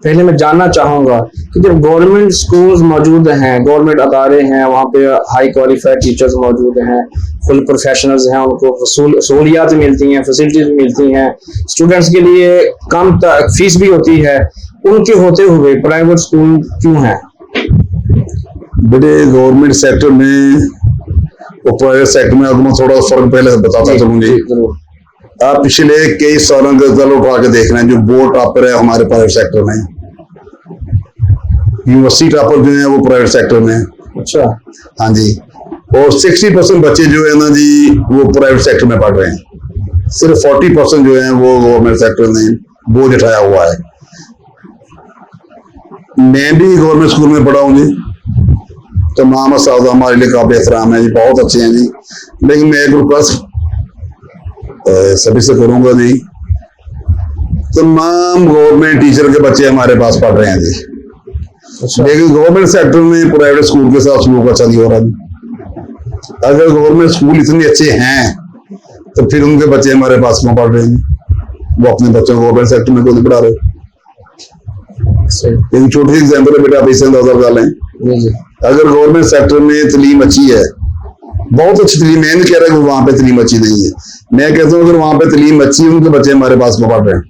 पहले मैं जानना चाहूंगा कि जब गवर्नमेंट स्कूल्स मौजूद हैं, गवर्नमेंट अदारे हैं, वहाँ पे हाई क्वालिफाइड टीचर्स मौजूद हैं, फुल प्रोफेशनल्स हैं, उनको सहूलियात मिलती हैं, फैसिलिटीज मिलती हैं, स्टूडेंट्स के लिए कम फीस भी होती है, उनके होते हुए प्राइवेट स्कूल क्यों हैं? बेटे गवर्नमेंट सेक्टर में और प्राइवेट सेक्टर में मैं थोड़ा फर्क पहले बताता चलूंगी। आप पिछले कई सालों के रिजल्ट उठा के देख रहे हैं, जो बोर्ड टॉपर है हमारे प्राइवेट सेक्टर में, यूनिवर्सिटी टॉपर जो है वो प्राइवेट सेक्टर में। अच्छा। हाँ जी। और 60% बच्चे जो है ना जी वो प्राइवेट सेक्टर में पढ़ रहे हैं, सिर्फ 40% जो है वो गवर्नमेंट सेक्टर ने बोझ उठाया हुआ है। मैं भी गवर्नमेंट स्कूल में पढ़ा हूँ जी, तमाम उस्ताद हमारे लिए काफी एहतराम है जी, बहुत अच्छे हैं जी। लेकिन मैं एक रिक्वेस्ट सभी से करूंगा जी, तमाम गवर्नमेंट टीचर के बच्चे हमारे पास पढ़ रहे हैं जी। अच्छा। लेकिन गवर्नमेंट सेक्टर में प्राइवेट स्कूल के साथ सलूक अच्छा नहीं हो रहा जी। अगर गवर्नमेंट स्कूल इतने अच्छे हैं तो फिर उनके बच्चे हमारे पास क्यों पढ़ रहे हैं? वो अपने बच्चों को गवर्नमेंट सेक्टर में क्यों नहीं पढ़ा रहे? एक छोटी सी एग्जाम्पल है बेटा, आप इससे अंदाजा लगा लें। अगर गवर्नमेंट सेक्टर में तलीम अच्छी है, बहुत अच्छी तलीम, मैं नहीं कह रहा कि वहां पे तलीम अच्छी नहीं है, मैं कहता हूँ अगर वहां पे तलीम अच्छी है उनके बच्चे हमारे पास क्यों पढ़ रहे हैं?